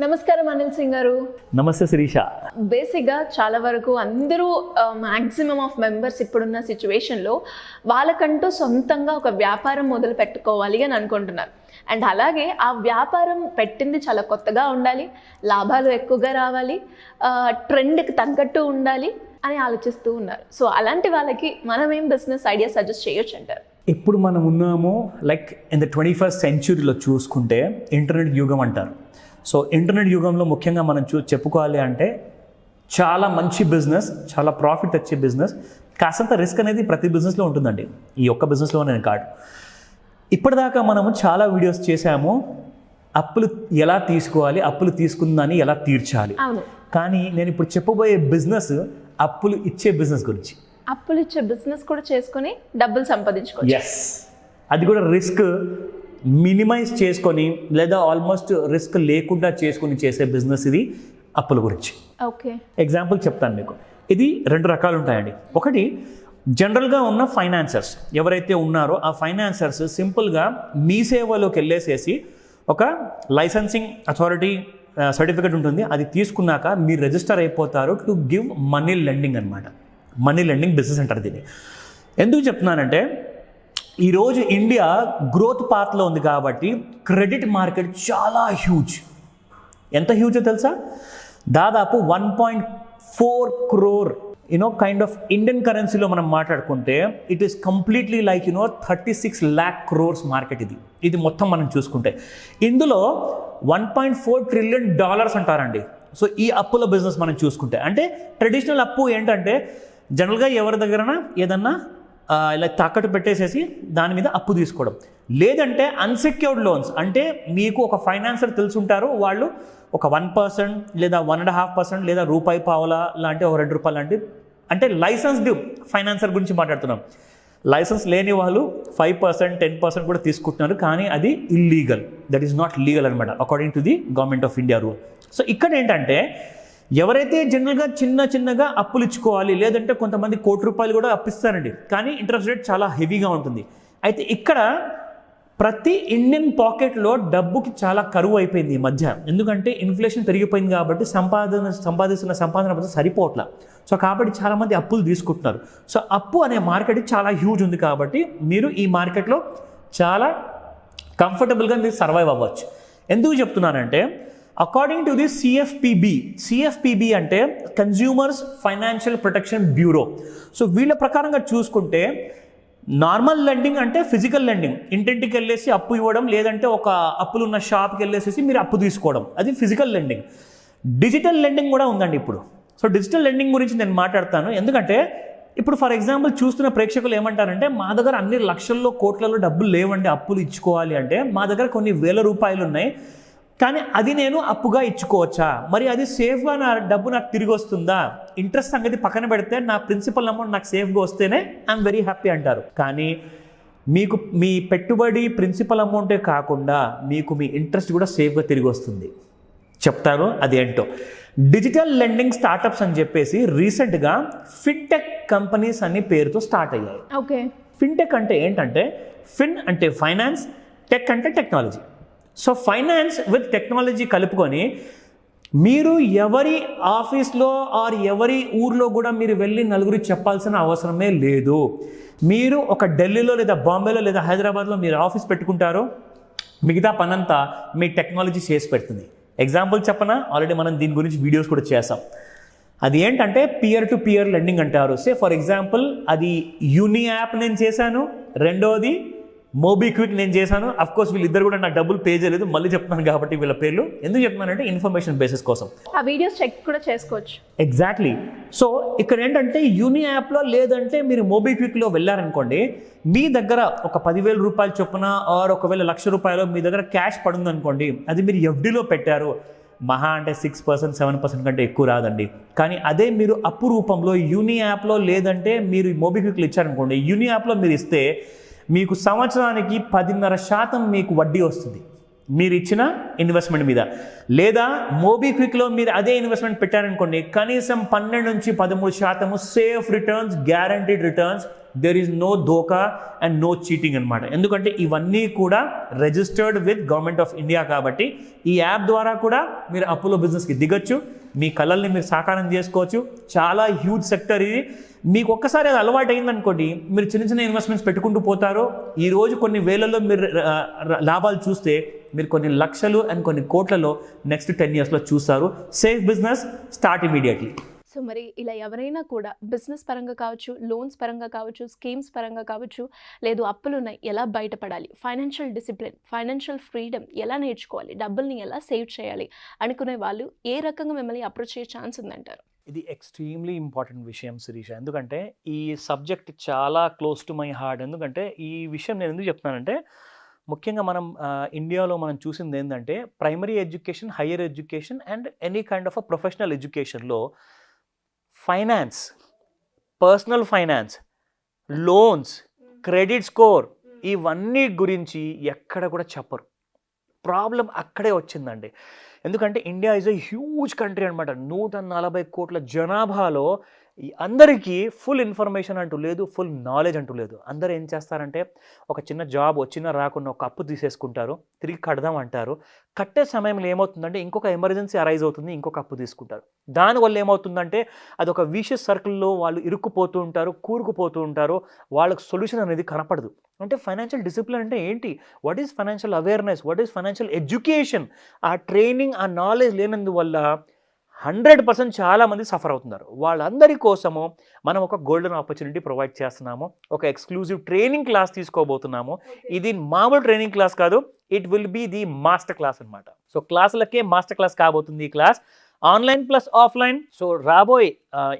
నమస్కారం అనిల్ సింగ్ గారు. నమస్తే శిరీష. బేసిక్గా చాలా వరకు అందరూ మ్యాక్సిమం ఆఫ్ మెంబర్స్ ఇప్పుడున్న సిచ్యువేషన్లో వాళ్ళకంటూ సొంతంగా ఒక వ్యాపారం మొదలు పెట్టుకోవాలి అని అనుకుంటున్నారు. అండ్ అలాగే ఆ వ్యాపారం పెట్టింది చాలా కొత్తగా ఉండాలి, లాభాలు ఎక్కువగా రావాలి, ట్రెండ్కి తగ్గట్టు ఉండాలి అని ఆలోచిస్తూ ఉన్నారు. సో అలాంటి వాళ్ళకి మనం ఏం బిజినెస్ ఐడియా సజెస్ట్ చేయొచ్చు అంటారు? ఇప్పుడు మనం ఉన్నాము లైక్ ఇన్ ద 21st centuryలో చూసుకుంటే ఇంటర్నెట్ యుగం అంటారు. సో ఇంటర్నెట్ యుగంలో ముఖ్యంగా మనం చెప్పుకోవాలి అంటే చాలా మంచి బిజినెస్, చాలా ప్రాఫిట్ వచ్చే బిజినెస్, కాసంత రిస్క్ అనేది ప్రతి బిజినెస్లో ఉంటుందండి. ఈ ఒక్క బిజినెస్లో నేను కాదు. ఇప్పటిదాకా మనము చాలా వీడియోస్ చేశాము, అప్పులు ఎలా తీసుకోవాలి, అప్పులు తీసుకుందని ఎలా తీర్చాలి. కానీ నేను ఇప్పుడు చెప్పబోయే బిజినెస్ అప్పులు ఇచ్చే బిజినెస్ గురించి. అప్పులు ఇచ్చే బిజినెస్ కూడా చేసుకొని డబ్బులు సంపాదించుకోవచ్చు. ఎస్, అది కూడా రిస్క్ మినిమైజ్ చేసుకొని లేదా ఆల్మోస్ట్ రిస్క్ లేకుండా చేసుకొని చేసే బిజినెస్ ఇది అప్పుల గురించి. ఓకే, ఎగ్జాంపుల్ చెప్తాను మీకు. ఇది రెండు రకాలు ఉంటాయండి. ఒకటి జనరల్గా ఉన్న ఫైనాన్సర్స్ ఎవరైతే ఉన్నారో ఆ ఫైనాన్సర్స్ సింపుల్గా మీ సేవలోకి వెళ్ళేసేసి ఒక లైసెన్సింగ్ అథారిటీ సర్టిఫికేట్ ఉంటుంది, అది తీసుకున్నాక మీరు రిజిస్టర్ అయిపోతారు టు గివ్ మనీ లెండింగ్ అనమాట. మనీ లెండింగ్ బిజినెస్ అంటారు దీన్ని. ఎందుకు చెప్తున్నానంటే ఈరోజు ఇండియా గ్రోత్ పాత్లో ఉంది కాబట్టి క్రెడిట్ మార్కెట్ చాలా హ్యూజ్. ఎంత హ్యూజో తెలుసా? దాదాపు 1.4 crore కైండ్ ఆఫ్ ఇండియన్ కరెన్సీలో మనం మాట్లాడుకుంటే it is completely like 36 lakh crores market ఇది మొత్తం మనం చూసుకుంటే. ఇందులో $1.4 trillion అంటారండి. సో ఈ అప్పుల బిజినెస్ మనం చూసుకుంటే అంటే ట్రెడిషనల్ అప్పు ఏంటంటే జనరల్గా ఎవరి దగ్గర ఏదన్నా ఇలా తాకట్టు పెట్టేసేసి దాని మీద అప్పు తీసుకోవడం, లేదంటే అన్సెక్యూర్డ్ లోన్స్ అంటే మీకు ఒక ఫైనాన్సర్ తెలుసుంటారు, వాళ్ళు ఒక 1% లేదా 1.5% లేదా రూపాయి పావలా లాంటి ఒక ₹2 లాంటి అంటే లైసెన్స్డ్ ఫైనాన్సర్ గురించి మాట్లాడుతున్నాం. లైసెన్స్ లేని వాళ్ళు 5%, 10% కూడా తీసుకుంటున్నారు, కానీ అది illegal. That is not legal అనమాట according to the Government of India rule. So ఇక్కడ ఏంటంటే ఎవరైతే జనరల్గా చిన్నగా అప్పులు ఇచ్చుకోవాలి, లేదంటే కొంతమంది ₹1 కూడా అప్పిస్తారండి, కానీ ఇంట్రెస్ట్ రేట్ చాలా హెవీగా ఉంటుంది. అయితే ఇక్కడ ప్రతి ఇండియన్ పాకెట్లో డబ్బుకి చాలా కరువు అయిపోయింది ఈ మధ్య. ఎందుకంటే ఇన్ఫ్లేషన్ పెరిగిపోయింది కాబట్టి సంపాదిస్తున్న సంపాదన సరిపోవట్లా. సో కాబట్టి చాలామంది అప్పులు తీసుకుంటున్నారు. సో అప్పు అనే మార్కెట్ చాలా హ్యూజ్ ఉంది కాబట్టి మీరు ఈ మార్కెట్లో చాలా కంఫర్టబుల్గా మీరు సర్వైవ్ అవ్వచ్చు. ఎందుకు చెప్తున్నానంటే అకార్డింగ్ టు ది సిఎఫ్పిబి అంటే consumers financial protection bureau. So వీళ్ళ ప్రకారంగా చూసుకుంటే నార్మల్ లెండింగ్ అంటే ఫిజికల్ లెండింగ్, ఇంటింటికి వెళ్ళేసి అప్పు ఇవ్వడం, లేదంటే ఒక అప్పులు ఉన్న షాప్కి వెళ్ళేసేసి మీరు అప్పు తీసుకోవడం, అది ఫిజికల్ లెండింగ్. డిజిటల్ లెండింగ్ కూడా ఉందండి ఇప్పుడు. సో డిజిటల్ లెండింగ్ గురించి నేను మాట్లాడతాను. ఎందుకంటే ఇప్పుడు ఫర్ ఎగ్జాంపుల్ చూస్తున్న ప్రేక్షకులు ఏమంటారంటే మా దగ్గర అన్ని లక్షల్లో కోట్లలో డబ్బులు లేవండి అప్పులు ఇచ్చుకోవాలి అంటే, మా దగ్గర కొన్ని ₹1,000 ఉన్నాయి, కానీ అది నేను అప్పుగా ఇచ్చుకోవచ్చా, మరి అది సేఫ్గా నా డబ్బు నాకు తిరిగి వస్తుందా, ఇంట్రెస్ట్ సంగతి పక్కన పెడితే నా ప్రిన్సిపల్ అమౌంట్ నాకు సేఫ్గా వస్తేనే ఐఎమ్ వెరీ హ్యాపీ అంటారు. కానీ మీకు మీ పెట్టుబడి ప్రిన్సిపల్ అమౌంటే కాకుండా మీకు మీ ఇంట్రెస్ట్ కూడా సేఫ్గా తిరిగి వస్తుంది. చెప్తాను అది ఏంటో. డిజిటల్ లెండింగ్ స్టార్టప్స్ అని చెప్పేసి రీసెంట్గా ఫిన్టెక్ కంపెనీస్ అనే పేరుతో స్టార్ట్ అయ్యాయి. ఓకే, ఫిన్టెక్ అంటే ఏంటంటే ఫిన్ అంటే ఫైనాన్స్, టెక్ అంటే technology. So finance with technology కలుపుకొని మీరు ఎవరి ఆఫీస్లో ఆర్ ఎవరి ఊర్లో కూడా మీరు వెళ్ళి నలుగురికి చెప్పాల్సిన అవసరమే లేదు. మీరు ఒక ఢిల్లీలో లేదా బాంబేలో లేదా హైదరాబాద్లో మీరు ఆఫీస్ పెట్టుకుంటారో మిగతా పనంతా మీ టెక్నాలజీ చేసి పెడుతుంది. ఎగ్జాంపుల్ చెప్పనా, ఆల్రెడీ మనం దీని గురించి వీడియోస్ కూడా చేసాం. అది ఏంటంటే పియర్ టు పియర్ లెండింగ్ అంటారు. సే ఫర్ ఎగ్జాంపుల్ అది యూని యాప్ నేను చేశాను, రెండోది మోబిక్విక్ నేను చేశాను. అఫ్కోర్స్ వీళ్ళిద్దరు కూడా నాకు డబ్బులు పే చేయలేదు, మళ్ళీ చెప్తున్నాను కాబట్టి వీళ్ళ పేర్లు. ఎందుకు చెప్తున్నానంటే ఇన్ఫర్మేషన్ బేసిస్ కోసం. ఆ వీడియోస్ చెక్ కూడా చేసుకోవచ్చు. ఎగ్జాక్ట్లీ. సో ఇక్కడ ఏంటంటే యూని యాప్లో లేదంటే మీరు మోబిక్విక్లో వెళ్ళారనుకోండి, మీ దగ్గర ఒక ₹10,000 చొప్పున ఆర్ ఒకవేళ ₹1,00,000 మీ దగ్గర క్యాష్ పడుంది అనుకోండి, అది మీరు ఎఫ్డీలో పెట్టారు, మహా అంటే 6%, 7% కంటే ఎక్కువ రాదండి. కానీ అదే మీరు అప్పు రూపంలో యూని యాప్లో లేదంటే మీరు మోబిక్విక్లో ఇచ్చారనుకోండి, యూని యాప్లో మీరు ఇస్తే మీకు సంవత్సరానికి 10.5% మీకు వడ్డీ వస్తుంది మీరు ఇచ్చిన ఇన్వెస్ట్మెంట్ మీద. లేదా మోబిక్విక్లో మీరు అదే ఇన్వెస్ట్మెంట్ పెట్టారనుకోండి, కనీసం 12 నుంచి 13% safe returns, guaranteed returns there is no ధోకా అండ్ నో చీటింగ్ అనమాట. ఎందుకంటే ఇవన్నీ కూడా registered with government of India కాబట్టి ఈ యాప్ ద్వారా కూడా మీరు అపోలో బిజినెస్కి దిగొచ్చు, మీ కళల్ని మీరు సాకారం చేసుకోవచ్చు. చాలా హ్యూజ్ సెక్టర్ ఇది. మీకు ఒక్కసారి అది అలవాటు అయిందనుకోండి, మీరు చిన్న చిన్న ఇన్వెస్ట్మెంట్స్ పెట్టుకుంటూ పోతారు. ఈరోజు కొన్ని వేలలో మీరు లాభాలు చూస్తే మీరు కొన్ని లక్షలు అండ్ కొన్ని కోట్లలో నెక్స్ట్ 10 yearsలో చూస్తారు. Safe business, start immediately. So మరి ఇలా ఎవరైనా కూడా బిజినెస్ పరంగా కావచ్చు, లోన్స్ పరంగా కావచ్చు, స్కీమ్స్ పరంగా కావచ్చు, లేదు అప్పులు ఉన్నాయి ఎలా బయటపడాలి, ఫైనాన్షియల్ డిసిప్లిన్, ఫైనాన్షియల్ ఫ్రీడమ్ ఎలా నేర్చుకోవాలి, డబ్బుల్ని ఎలా సేవ్ చేయాలి అనుకునే వాళ్ళు ఏ రకంగా మిమ్మల్ని అప్రోచ్ అయ్యే ఛాన్స్ ఉందంటారు? ఇది ఎక్స్ట్రీమ్లీ ఇంపార్టెంట్ విషయం శిరీష. ఎందుకంటే ఈ సబ్జెక్ట్ చాలా క్లోజ్ టు మై హార్ట్. ఎందుకంటే ఈ విషయం నేను ఎందుకు చెప్తున్నానంటే, ముఖ్యంగా మనం ఇండియాలో మనం చూసింది ఏంటంటే primary education, higher education and any kind of a professional ఎడ్యుకేషన్లో finance, personal finance, loans, credit score ఇవన్నీ గురించి ఎక్కడ కూడా చెప్పరు. ప్రాబ్లం అక్కడే వచ్చిందండి. ఎందుకంటే India is a huge country అనమాట. 140 కోట్ల జనాభాలో అందరికీ ఫుల్ ఇన్ఫర్మేషన్ అంటూ లేదు, ఫుల్ నాలెడ్జ్ అంటూ లేదు. అందరూ ఏం చేస్తారంటే ఒక చిన్న జాబ్ వచ్చినా రాకుండా ఒక అప్పు తీసేసుకుంటారు, తిరిగి కడదాం అంటారు. కట్టే సమయంలో ఏమవుతుందంటే ఇంకొక ఎమర్జెన్సీ అరైజ్ అవుతుంది, ఇంకొక అప్పు తీసుకుంటారు. దానివల్ల ఏమవుతుందంటే అదొక విషియస్ సర్కిల్లో వాళ్ళు ఇరుక్కుపోతూ ఉంటారు, కూరుకుపోతూ ఉంటారు. వాళ్ళకు సొల్యూషన్ అనేది కనపడదు. అంటే ఫైనాన్షియల్ డిసిప్లిన్ అంటే ఏంటి, what is financial awareness, what is financial education, ఆ ట్రైనింగ్, ఆ నాలెడ్జ్ లేనందువల్ల 100% చాలామంది సఫర్ అవుతున్నారు. వాళ్ళందరి కోసము మనం ఒక గోల్డెన్ ఆపర్చునిటీ ప్రొవైడ్ చేస్తున్నాము. ఒక ఎక్స్క్లూజివ్ ట్రైనింగ్ క్లాస్ తీసుకోబోతున్నాము. ఇది మామూలు ట్రైనింగ్ క్లాస్ కాదు, it will be the master class అనమాట. సో క్లాసులకే మాస్టర్ క్లాస్ కాబోతుంది ఈ class, online plus offline. So రాబోయే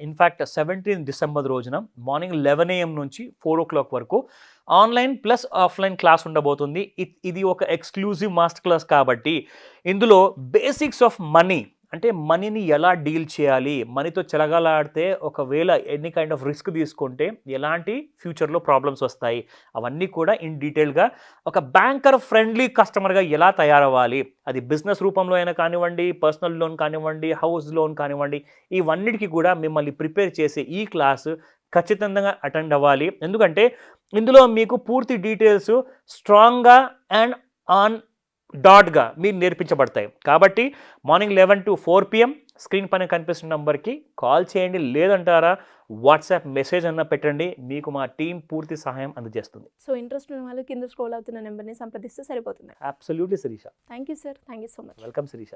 ఇన్ఫ్యాక్ట్ 17 December రోజున మార్నింగ్ 11 AM నుంచి 4 o'clock వరకు ఆన్లైన్ ప్లస్ ఆఫ్లైన్ క్లాస్ ఉండబోతుంది. ఇది ఒక ఎక్స్క్లూజివ్ మాస్టర్ క్లాస్ కాబట్టి ఇందులో బేసిక్స్ ఆఫ్ మనీ, అంటే మనీని ఎలా డీల్ చేయాలి, మనీతో చెలగాలాడితే ఒకవేళ ఎనీ కైండ్ ఆఫ్ రిస్క్ తీసుకుంటే ఎలాంటి ఫ్యూచర్లో ప్రాబ్లమ్స్ వస్తాయి, అవన్నీ కూడా ఇన్ డీటెయిల్గా ఒక బ్యాంకర్ ఫ్రెండ్లీ కస్టమర్గా ఎలా తయారవ్వాలి, అది బిజినెస్ రూపంలో అయినా కానివ్వండి, పర్సనల్ లోన్ కానివ్వండి, హౌస్ లోన్ కానివ్వండి, ఇవన్నిటికీ కూడా మిమ్మల్ని ప్రిపేర్ చేసే ఈ క్లాసు ఖచ్చితంగా అటెండ్ అవ్వాలి. ఎందుకంటే ఇందులో మీకు పూర్తి డీటెయిల్స్ స్ట్రాంగ్గా అండ్ ఆన్ డాట్గా మీరు నేర్పించబడతాయి. కాబట్టి మార్నింగ్ 11 to 4 PM స్క్రీన్ పైన కనిపిస్తున్న నెంబర్కి కాల్ చేయండి, లేదంటారా వాట్సాప్ మెసేజ్ అన్న పెట్టండి, మీకు మా టీం పూర్తి సహాయం అందజేస్తుంది. సో ఇంట్రెస్ట్ ఉన్న వాళ్ళు కింద స్క్రోల్ అవుతున్న నెంబర్ని సంప్రదిస్తే సరిపోతుంది. Absolutely Shirisha. Thank you sir, thank you so much. Welcome Sirisha.